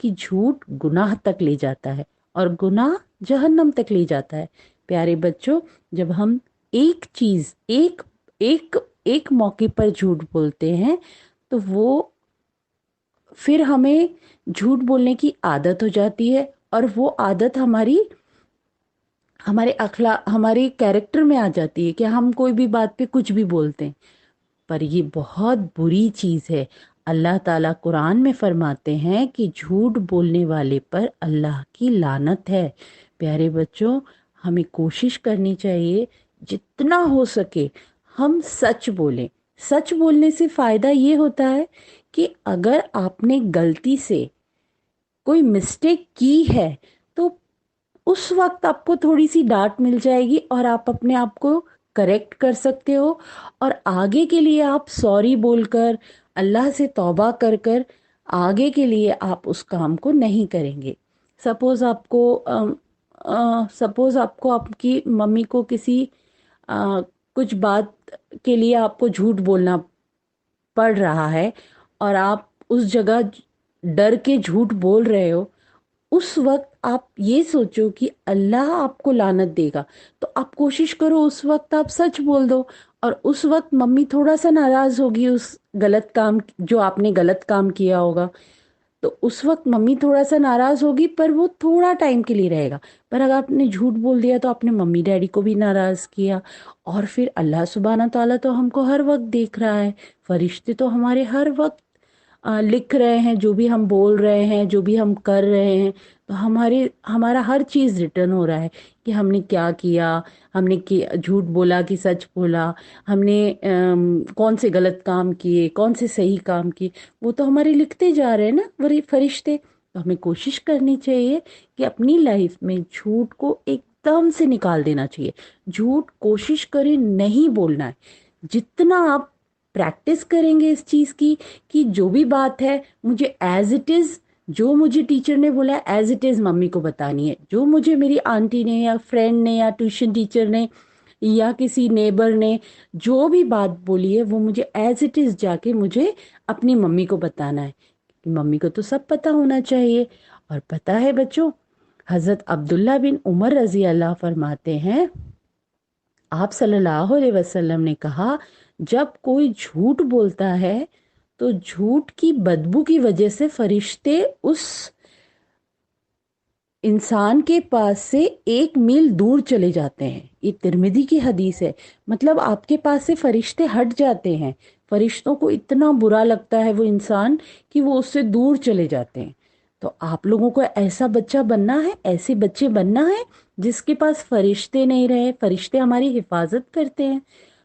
کہ جھوٹ گناہ تک لے جاتا ہے اور گناہ جہنم تک لے جاتا ہے۔ پیارے بچوں، جب ہم ایک چیز ایک ایک ایک موقع پر جھوٹ بولتے ہیں تو وہ پھر ہمیں جھوٹ بولنے کی عادت ہو جاتی ہے، اور وہ عادت ہمارے اخلاق، ہمارے کیریکٹر میں آ جاتی ہے کہ ہم کوئی بھی بات پہ کچھ بھی بولتے ہیں۔ پر یہ بہت بری چیز ہے۔ اللہ تعالیٰ قرآن میں فرماتے ہیں کہ جھوٹ بولنے والے پر اللہ کی لعنت ہے۔ پیارے بچوں، ہمیں کوشش کرنی چاہیے جتنا ہو سکے ہم سچ بولیں۔ سچ بولنے سے فائدہ یہ ہوتا ہے کہ اگر آپ نے غلطی سے کوئی مسٹیک کی ہے تو اس وقت آپ کو تھوڑی سی ڈانٹ مل جائے گی اور آپ اپنے آپ کو کریکٹ کر سکتے ہو، اور آگے کے لیے آپ سوری بول کر، اللہ سے توبہ کر کر آگے کے لیے آپ اس کام کو نہیں کریں گے۔ سپوز آپ کو آپ کی ممی کو کسی کچھ بات کے لیے آپ کو جھوٹ بولنا پڑ رہا ہے، اور آپ اس جگہ ڈر کے جھوٹ بول رہے ہو، اس وقت آپ یہ سوچو کہ اللہ آپ کو لعنت دے گا، تو آپ کوشش کرو اس وقت آپ سچ بول دو۔ اور اس وقت ممی تھوڑا سا ناراض ہوگی، اس غلط کام جو آپ نے غلط کام کیا ہوگا تو اس وقت ممی تھوڑا سا ناراض ہوگی، پر وہ تھوڑا ٹائم کے لیے رہے گا۔ پر اگر آپ نے جھوٹ بول دیا تو آپ نے ممی ڈیڈی کو بھی ناراض کیا، اور پھر اللہ سبحانہ تعالیٰ تو ہم کو ہر وقت دیکھ رہا ہے، فرشتے تو ہمارے ہر وقت لکھ رہے ہیں، جو بھی ہم بول رہے ہیں، جو بھی ہم کر رہے ہیں، تو ہمارا ہر چیز ریٹرن ہو رہا ہے کہ ہم نے کیا کیا، ہم نے جھوٹ بولا کہ سچ بولا، ہم نے کون سے غلط کام کیے، کون سے صحیح کام کیے، وہ تو ہمارے لکھتے جا رہے ہیں نا وہی فرشتے۔ تو ہمیں کوشش کرنی چاہیے کہ اپنی لائف میں جھوٹ کو ایک دم سے نکال دینا چاہیے۔ جھوٹ کوشش کریں نہیں بولنا ہے، جتنا آپ پریکٹس کریں گے اس چیز کی کہ جو بھی بات ہے مجھے ایز اٹ از، جو مجھے ٹیچر نے بولا ایز اٹ از ممی کو بتانی ہے، جو مجھے میری آنٹی نے یا فرینڈ نے یا ٹیوشن ٹیچر نے یا کسی نیبر نے جو بھی بات بولی ہے وہ مجھے ایز اٹ از جا کے مجھے اپنی ممی کو بتانا ہے۔ ممی کو تو سب پتہ ہونا چاہیے۔ اور پتہ ہے بچوں، حضرت عبداللہ بن عمر رضی اللہ فرماتے ہیں، آپ صلی اللہ علیہ وسلم نے کہا، جب کوئی جھوٹ بولتا ہے تو جھوٹ کی بدبو کی وجہ سے فرشتے اس انسان کے پاس سے 1 میل دور چلے جاتے ہیں۔ یہ ترمذی کی حدیث ہے، مطلب آپ کے پاس سے فرشتے ہٹ جاتے ہیں، فرشتوں کو اتنا برا لگتا ہے وہ انسان کہ وہ اس سے دور چلے جاتے ہیں۔ تو آپ لوگوں کو ایسا بچہ بننا ہے، ایسے بچے بننا ہے جس کے پاس فرشتے نہیں رہے، فرشتے ہماری حفاظت کرتے ہیں۔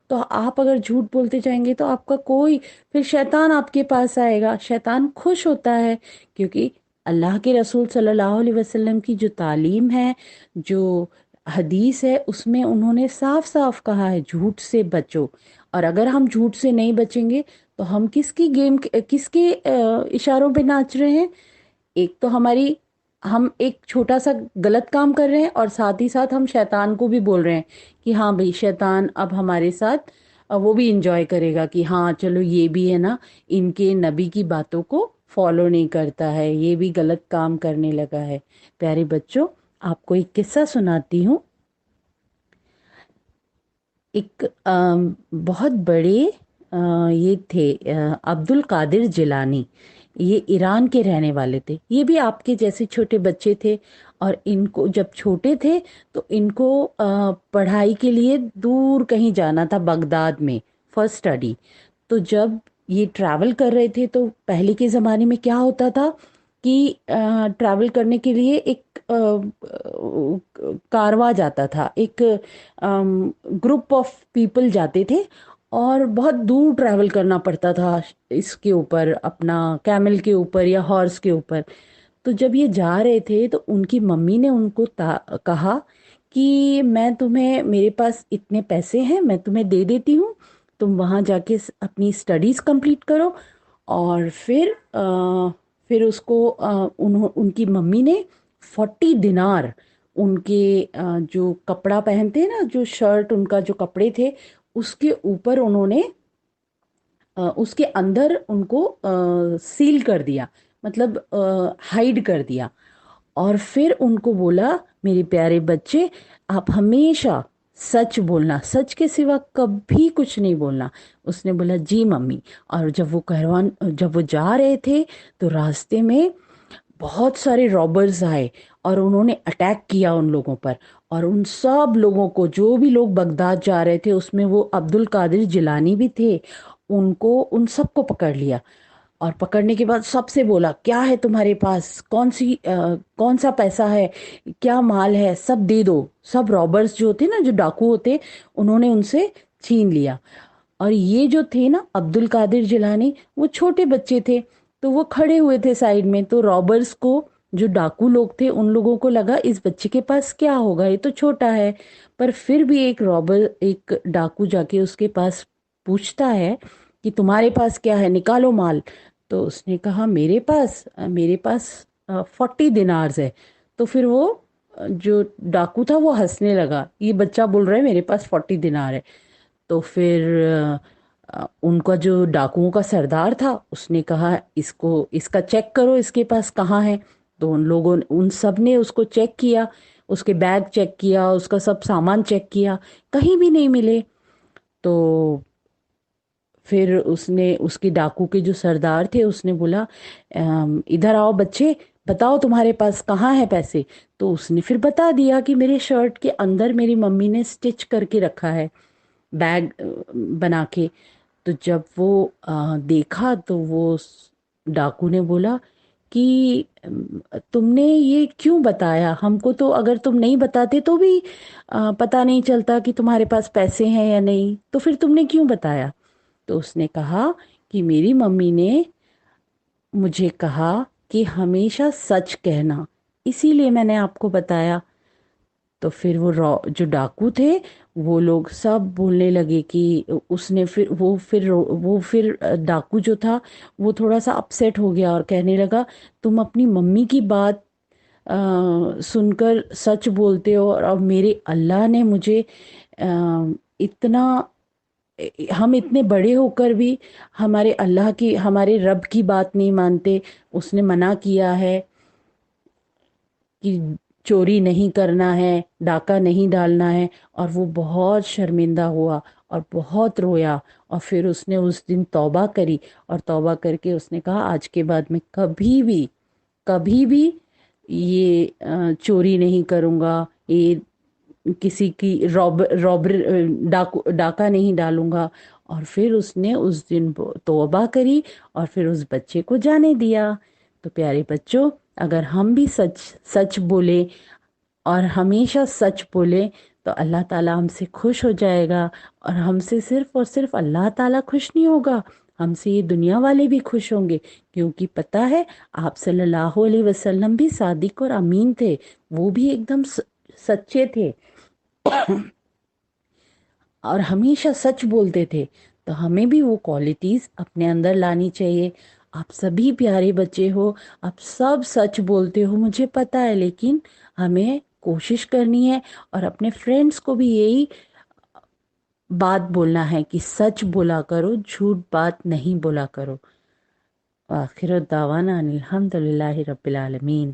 تو آپ اگر جھوٹ بولتے جائیں گے تو آپ کا پھر شیطان آپ کے پاس آئے گا۔ شیطان خوش ہوتا ہے کیونکہ اللہ کے رسول صلی اللہ علیہ وسلم کی جو تعلیم ہے، جو حدیث ہے، اس میں انہوں نے صاف صاف کہا ہے جھوٹ سے بچو۔ اور اگر ہم جھوٹ سے نہیں بچیں گے تو ہم کس کے اشاروں پہ ناچ رہے ہیں؟ ایک تو ہم ایک چھوٹا سا غلط کام کر رہے ہیں، اور ساتھ ہی ساتھ ہم شیطان کو بھی بول رہے ہیں کہ ہاں بھئی شیطان اب ہمارے ساتھ وہ بھی انجوائے کرے گا کہ ہاں چلو یہ بھی ہے نا، ان کے نبی کی باتوں کو فالو نہیں کرتا ہے، یہ بھی غلط کام کرنے لگا ہے۔ پیارے بچوں، آپ کو ایک قصہ سناتی ہوں۔ ایک بہت بڑے یہ تھے عبد القادر جیلانی، یہ ایران کے رہنے والے تھے۔ یہ بھی آپ کے جیسے چھوٹے بچے تھے، اور ان کو جب چھوٹے تھے تو ان کو پڑھائی کے لیے دور کہیں جانا تھا، بغداد میں فار اسٹڈی۔ تو جب یہ ٹریول کر رہے تھے تو پہلے کے زمانے میں کیا ہوتا تھا کہ ٹریول کرنے کے لیے ایک کارواں جاتا تھا، ایک گروپ آف پیپل جاتے تھے، اور بہت دور ٹریول کرنا پڑتا تھا اس کے اوپر، اپنا کیمل کے اوپر یا ہارس کے اوپر۔ تو جب یہ جا رہے تھے تو ان کی ممی نے ان کو کہا کہ میں تمہیں، میرے پاس اتنے پیسے ہیں، میں تمہیں دے دیتی ہوں، تم وہاں جا کے اپنی اسٹڈیز کمپلیٹ کرو۔ اور پھر اس کو ان کی ممی نے 40 دینار، ان کے جو کپڑا پہنتے ہیں نا، جو شرٹ ان کا جو کپڑے تھے، اس کے اوپر انہوں نے اس کے اندر ان کو سیل کر دیا، مطلب ہائڈ کر دیا، اور پھر ان کو بولا میرے پیارے بچے آپ ہمیشہ سچ بولنا، سچ کے سوا کبھی کچھ نہیں بولنا۔ اس نے بولا جی ممی۔ اور جب وہ جا رہے تھے تو راستے میں بہت سارے رابرز آئے اور انہوں نے اٹیک کیا ان لوگوں پر، اور ان سب لوگوں کو، جو بھی لوگ بغداد جا رہے تھے اس میں وہ عبد القادر جیلانی بھی تھے، ان سب کو پکڑ لیا۔ اور پکڑنے کے بعد سب سے بولا کیا ہے تمہارے پاس، کون سا پیسہ ہے، کیا مال ہے، سب دے دو۔ سب رابرز جو ہوتے نا، جو ڈاکو ہوتے، انہوں نے ان سے چھین لیا۔ اور یہ جو تھے نا عبد القادر جیلانی، وہ چھوٹے بچے تھے، تو وہ کھڑے ہوئے تھے سائیڈ میں، تو رابرز کو، جو ڈاکو لوگ تھے، ان لوگوں کو لگا اس بچے کے پاس کیا ہوگا، یہ تو چھوٹا ہے۔ پر پھر بھی ایک ڈاکو جا کے اس کے پاس پوچھتا ہے کہ تمہارے پاس کیا ہے، نکالو مال۔ تو اس نے کہا میرے پاس 40 دینارز ہے۔ تو پھر وہ جو ڈاکو تھا وہ ہنسنے لگا، یہ بچہ بول رہا ہے میرے پاس 40 دینار ہے۔ تو پھر ان کا جو ڈاکوؤں کا سردار تھا اس نے کہا اس کا چیک کرو، اس کے پاس کہاں ہے۔ تو ان سب نے اس کو چیک کیا، اس کے بیگ چیک کیا، اس کا سب سامان چیک کیا، کہیں بھی نہیں ملے۔ تو پھر اس کے ڈاکو کے جو سردار تھے اس نے بولا ادھر آؤ بچے، بتاؤ تمہارے پاس کہاں ہے پیسے۔ تو اس نے پھر بتا دیا کہ میرے شرٹ کے اندر میری ممی نے سٹچ کر کے رکھا ہے، بیگ بنا کے۔ تو جب وہ دیکھا تو وہ ڈاکو نے بولا کہ تم نے یہ کیوں بتایا ہم کو، تو اگر تم نہیں بتاتے تو بھی پتا نہیں چلتا کہ تمہارے پاس پیسے ہیں یا نہیں، تو پھر تم نے کیوں بتایا۔ تو اس نے کہا کہ میری ممی نے مجھے کہا کہ ہمیشہ سچ کہنا، اسی لیے میں نے آپ کو بتایا۔ تو پھر جو ڈاکو تھے وہ لوگ سب بولنے لگے کہ اس نے پھر ڈاکو جو تھا وہ تھوڑا سا اپسیٹ ہو گیا اور کہنے لگا تم اپنی ممی کی بات سن کر سچ بولتے ہو، اور اب میرے اللہ نے مجھے اتنا، ہم اتنے بڑے ہو کر بھی ہمارے رب کی بات نہیں مانتے۔ اس نے منع کیا ہے کہ چوری نہیں کرنا ہے، ڈاکہ نہیں ڈالنا ہے، اور وہ بہت شرمندہ ہوا اور بہت رویا۔ اور پھر اس نے اس دن توبہ کری، اور توبہ کر کے اس نے کہا آج کے بعد میں کبھی بھی یہ چوری نہیں کروں گا، یہ کسی کی ڈاکہ نہیں ڈالوں گا۔ اور پھر اس نے اس دن توبہ کری اور پھر اس بچے کو جانے دیا۔ تو پیارے بچوں، اگر ہم بھی سچ بولیں اور ہمیشہ سچ بولیں تو اللہ تعالیٰ ہم سے خوش ہو جائے گا، اور ہم سے صرف اور صرف اللہ تعالیٰ خوش نہیں ہوگا، ہم سے یہ دنیا والے بھی خوش ہوں گے، کیونکہ پتہ ہے آپ صلی اللہ علیہ وسلم بھی صادق اور امین تھے، وہ بھی ایک دم سچے تھے اور ہمیشہ سچ بولتے تھے۔ تو ہمیں بھی وہ کوالٹیز اپنے اندر لانی چاہیے۔ آپ سبھی پیارے بچے ہو، آپ سب سچ بولتے ہو مجھے پتا ہے، لیکن ہمیں کوشش کرنی ہے اور اپنے فرینڈس کو بھی یہی بات بولنا ہے کہ سچ بولا کرو، جھوٹ بات نہیں بولا کرو۔ آخر دعوانا الحمد للہ رب العالمین۔